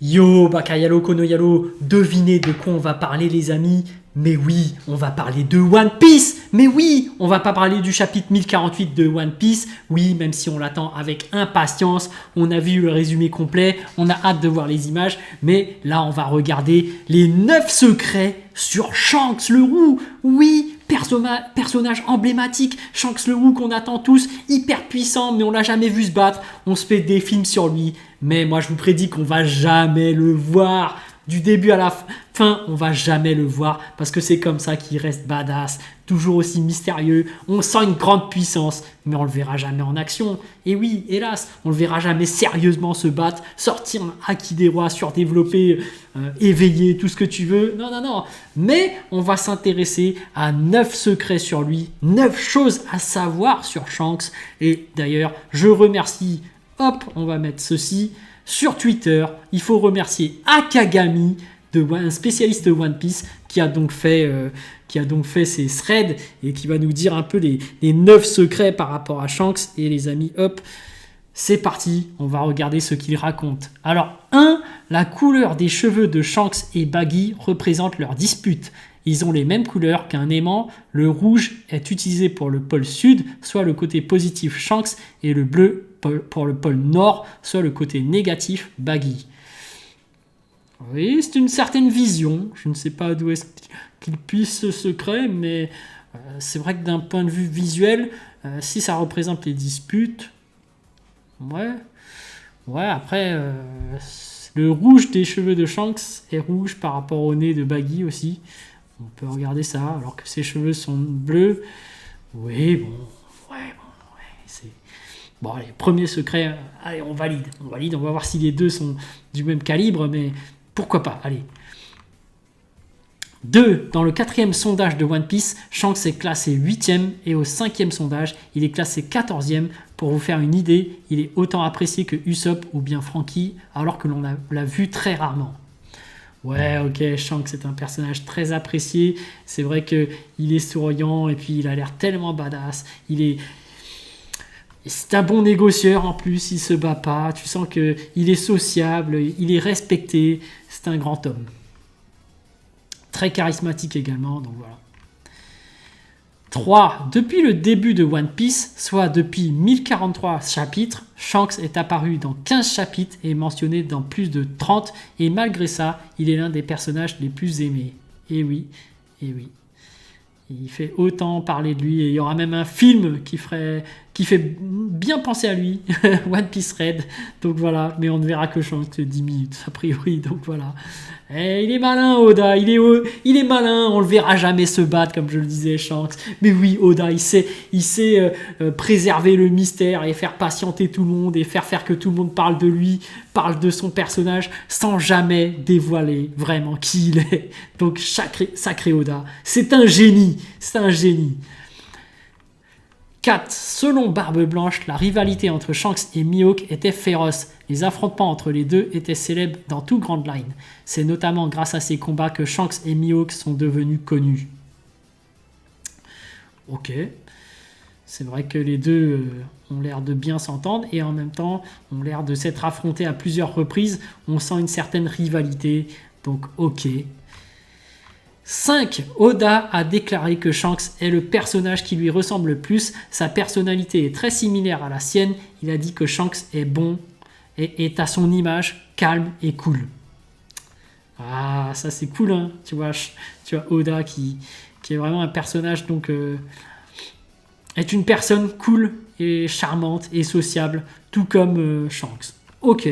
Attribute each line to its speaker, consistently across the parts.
Speaker 1: Yo, Bakayalo, Konoyalo, devinez de quoi on va parler les amis? Mais oui, on va parler de One Piece. Mais oui, on va pas parler du chapitre 1048 de One Piece. Oui, même si on l'attend avec impatience. On a vu le résumé complet, on a hâte de voir les images. Mais là, on va regarder les 9 secrets sur Shanks le Roux. Oui, personnage emblématique, Shanks le Roux qu'on attend tous, hyper puissant, mais on l'a jamais vu se battre. On se fait des films sur lui. Mais moi, je vous prédis qu'on va jamais le voir. Du début à la fin, on va jamais le voir parce que c'est comme ça qu'il reste badass, toujours aussi mystérieux. On sent une grande puissance, mais on le verra jamais en action. Et oui, hélas, on le verra jamais sérieusement se battre, sortir un haki des rois, surdéveloppé, éveillé, tout ce que tu veux. Non, non, non. Mais on va s'intéresser à 9 secrets sur lui, 9 choses à savoir sur Shanks. Et d'ailleurs, je remercie, hop, on va mettre ceci. Sur Twitter, il faut remercier Akagami, un spécialiste One Piece, qui a donc fait ces threads et qui va nous dire un peu les 9 secrets par rapport à Shanks. Et les amis, hop, c'est parti, on va regarder ce qu'il raconte. Alors, 1. La couleur des cheveux de Shanks et Baggy représente leur dispute. Ils ont les mêmes couleurs qu'un aimant. Le rouge est utilisé pour le pôle sud, soit le côté positif Shanks, et le bleu pour le pôle nord, soit le côté négatif Baggy. Oui, c'est une certaine vision. Je ne sais pas d'où est-ce qu'il puisse ce secret, mais c'est vrai que d'un point de vue visuel, si ça représente les disputes, ouais, après, le rouge des cheveux de Shanks est rouge par rapport au nez de Baggy aussi. On peut regarder ça, alors que ses cheveux sont bleus. Oui, bon, c'est... Bon, allez, premier secret, allez, on valide, on va voir si les deux sont du même calibre, mais pourquoi pas, allez. 2. Dans le 4e sondage de One Piece, Shanks est classé 8e et au 5e sondage, il est classé 14e. Pour vous faire une idée, il est autant apprécié que Usopp ou bien Franky, alors que l'on l'a vu très rarement. Ouais, ok, Shanks est un personnage très apprécié. C'est vrai qu'il est souriant et puis il a l'air tellement badass. C'est un bon négocieur en plus, il se bat pas. Tu sens qu'il est sociable, il est respecté. C'est un grand homme. Très charismatique également, donc voilà. 3. Depuis le début de One Piece, soit depuis 1043 chapitres, Shanks est apparu dans 15 chapitres et mentionné dans plus de 30, et malgré ça, il est l'un des personnages les plus aimés. Et oui. Il fait autant parler de lui, et il y aura même un film qui fait bien penser à lui, One Piece Red. Donc voilà, mais on ne verra que Shanks 10 minutes, a priori, donc voilà. Et il est malin, Oda, il est malin, on le verra jamais se battre, comme je le disais, Shanks. Mais oui, Oda, il sait préserver le mystère et faire patienter tout le monde et faire que tout le monde parle de lui, parle de son personnage, sans jamais dévoiler vraiment qui il est. Donc, sacré Oda, c'est un génie. 4. Selon Barbe Blanche, la rivalité entre Shanks et Mihawk était féroce. Les affrontements entre les deux étaient célèbres dans tout Grand Line. C'est notamment grâce à ces combats que Shanks et Mihawk sont devenus connus. Ok. C'est vrai que les deux ont l'air de bien s'entendre et en même temps ont l'air de s'être affrontés à plusieurs reprises. On sent une certaine rivalité. Donc ok. 5. Oda a déclaré que Shanks est le personnage qui lui ressemble le plus. Sa personnalité est très similaire à la sienne. Il a dit que Shanks est bon et est à son image, calme et cool. Ah, ça c'est cool, hein. Tu vois Oda qui est vraiment un personnage, donc est une personne cool et charmante et sociable, tout comme Shanks. Ok.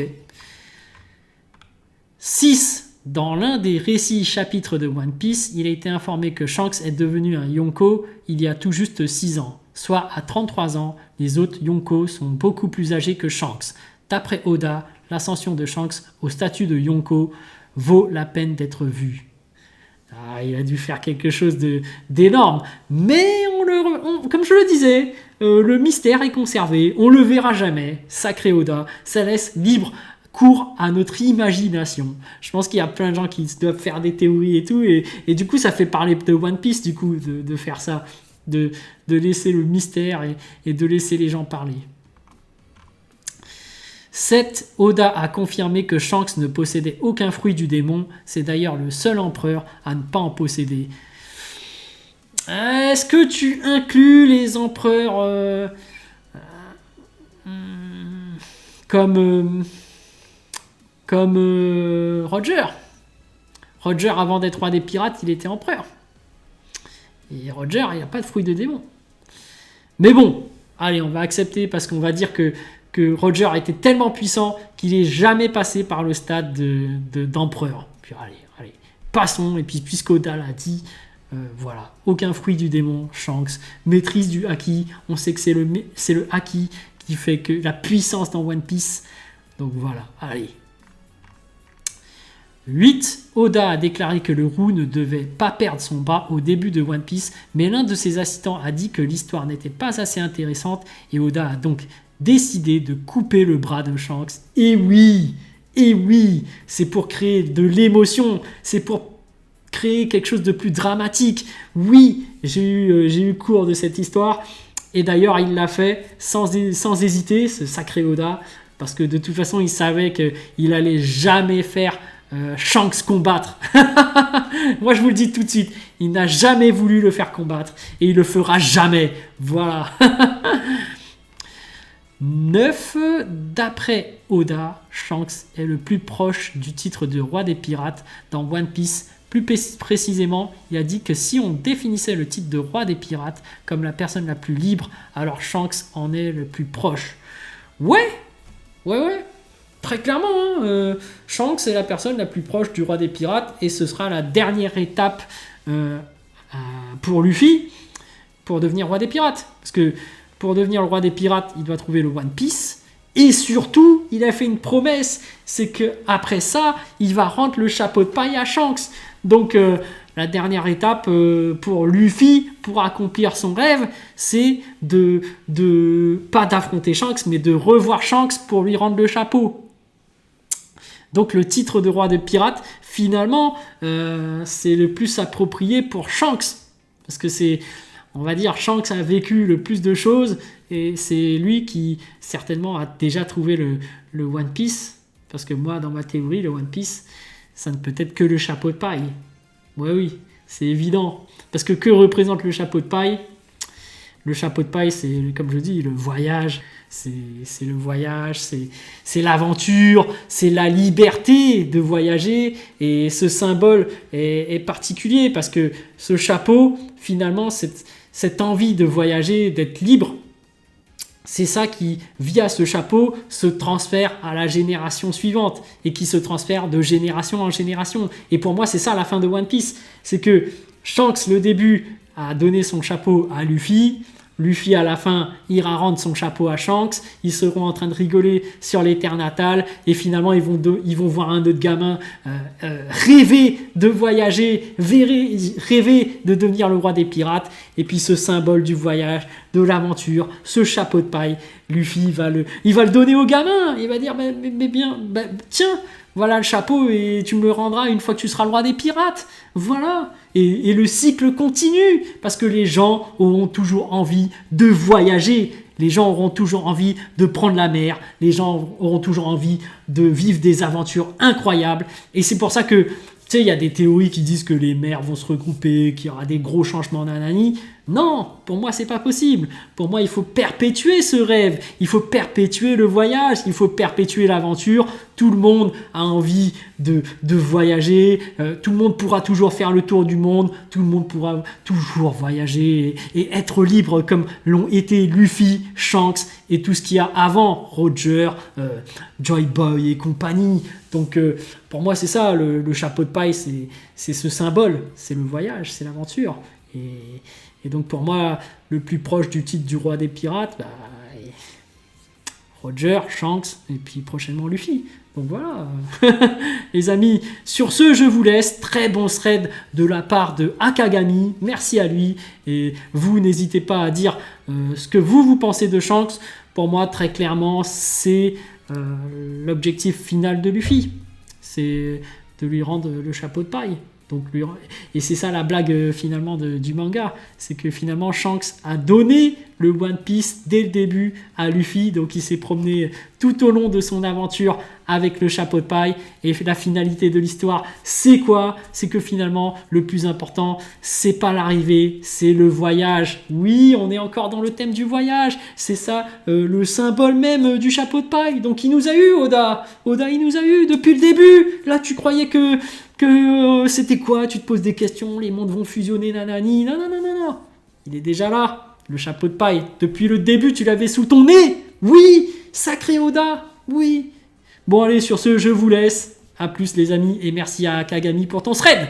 Speaker 1: 6. Dans l'un des récits chapitres de One Piece, il a été informé que Shanks est devenu un Yonko il y a tout juste 6 ans. Soit à 33 ans, les autres Yonko sont beaucoup plus âgés que Shanks. D'après Oda, l'ascension de Shanks au statut de Yonko vaut la peine d'être vue. Ah, il a dû faire quelque chose d'énorme. Mais comme je le disais, le mystère est conservé. On le verra jamais. Sacré Oda. Ça laisse libre cours à notre imagination. Je pense qu'il y a plein de gens qui doivent faire des théories et tout, et du coup ça fait parler de One Piece du coup de faire ça, de laisser le mystère et de laisser les gens parler. 7. Oda a confirmé que Shanks ne possédait aucun fruit du démon. C'est d'ailleurs le seul empereur à ne pas en posséder. Est-ce que tu inclus les empereurs comme Roger? Roger, avant d'être roi des pirates, il était empereur. Et Roger, il n'y a pas de fruit de démon. Mais bon, allez, on va accepter parce qu'on va dire que Roger était tellement puissant qu'il n'est jamais passé par le stade d'empereur. Puis allez, passons. Et puis puisqu'Oda l'a dit, voilà, aucun fruit du démon, Shanks, maîtrise du haki. On sait que c'est le haki qui fait que la puissance dans One Piece. Donc voilà, allez. 8. Oda a déclaré que le roux ne devait pas perdre son bras au début de One Piece, mais l'un de ses assistants a dit que l'histoire n'était pas assez intéressante et Oda a donc décidé de couper le bras de Shanks. Et oui, c'est pour créer de l'émotion, c'est pour créer quelque chose de plus dramatique. Oui, j'ai eu cours de cette histoire et d'ailleurs il l'a fait sans hésiter, ce sacré Oda, parce que de toute façon il savait qu'il allait jamais faire Shanks combattre. Moi je vous le dis tout de suite, il n'a jamais voulu le faire combattre et il le fera jamais. Voilà. 9. D'après Oda, Shanks est le plus proche du titre de roi des pirates dans One Piece. Plus précisément, il a dit que si on définissait le titre de roi des pirates comme la personne la plus libre, alors Shanks en est le plus proche. Ouais. Très clairement, Shanks est la personne la plus proche du roi des pirates et ce sera la dernière étape pour Luffy pour devenir roi des pirates. Parce que pour devenir le roi des pirates, il doit trouver le One Piece. Et surtout, il a fait une promesse, c'est qu'après ça, il va rendre le chapeau de paille à Shanks. Donc, la dernière étape pour Luffy, pour accomplir son rêve, c'est pas d'affronter Shanks, mais de revoir Shanks pour lui rendre le chapeau. Donc le titre de roi des pirates, finalement, c'est le plus approprié pour Shanks. Parce que on va dire, Shanks a vécu le plus de choses et c'est lui qui, certainement, a déjà trouvé le One Piece. Parce que moi, dans ma théorie, le One Piece, ça ne peut être que le chapeau de paille. Ouais, oui, c'est évident. Parce que représente le chapeau de paille? Le chapeau de paille, c'est, comme je dis, le voyage. C'est le voyage, c'est l'aventure, c'est la liberté de voyager. Et ce symbole est particulier parce que ce chapeau, finalement, cette envie de voyager, d'être libre, c'est ça qui, via ce chapeau, se transfère à la génération suivante et qui se transfère de génération en génération. Et pour moi, c'est ça la fin de One Piece. C'est que Shanks, le début, a donné son chapeau à Luffy. Luffy, à la fin, ira rendre son chapeau à Shanks. Ils seront en train de rigoler sur les terres natales. Et finalement, ils vont voir un autre gamin rêver de voyager, rêver de devenir le roi des pirates. Et puis ce symbole du voyage, de l'aventure, ce chapeau de paille, Luffy, il va le donner au gamin. Il va dire, mais bien, tiens, voilà le chapeau et tu me le rendras une fois que tu seras le roi des pirates. Voilà. Et le cycle continue parce que les gens auront toujours envie de voyager. Les gens auront toujours envie de prendre la mer. Les gens auront toujours envie de vivre des aventures incroyables. Et c'est pour ça que, tu sais, il y a des théories qui disent que les mers vont se regrouper, qu'il y aura des gros changements nanani. Non, pour moi, c'est pas possible. Pour moi, il faut perpétuer ce rêve. Il faut perpétuer le voyage. Il faut perpétuer l'aventure. Tout le monde a envie de voyager. Tout le monde pourra toujours faire le tour du monde. Tout le monde pourra toujours voyager et être libre comme l'ont été Luffy, Shanks et tout ce qu'il y a avant. Roger, Joy Boy et compagnie. Donc, pour moi, c'est ça. Le chapeau de paille, c'est ce symbole. C'est le voyage, c'est l'aventure. Et donc pour moi, le plus proche du titre du roi des pirates, Roger, Shanks et puis prochainement Luffy. Donc voilà, les amis, sur ce, je vous laisse. Très bon thread de la part de Akagami, merci à lui. Et vous, n'hésitez pas à dire ce que vous pensez de Shanks. Pour moi, très clairement, c'est l'objectif final de Luffy. C'est de lui rendre le chapeau de paille. Donc, et c'est ça la blague finalement du manga, c'est que finalement Shanks a donné le One Piece dès le début à Luffy. Donc il s'est promené tout au long de son aventure avec le chapeau de paille. Et la finalité de l'histoire, c'est quoi? C'est que finalement, le plus important, c'est pas l'arrivée, c'est le voyage. Oui, on est encore dans le thème du voyage. C'est ça, le symbole même du chapeau de paille. Donc il nous a eu, Oda. Oda, il nous a eu depuis le début. Là, tu croyais que c'était quoi? Tu te poses des questions, les mondes vont fusionner, nanani. Non, non, non, non, non. Il est déjà là, le chapeau de paille. Depuis le début, tu l'avais sous ton nez. Oui, sacré Oda. Oui. Bon, allez, sur ce, je vous laisse. A plus, les amis, et merci à Kagami pour ton thread.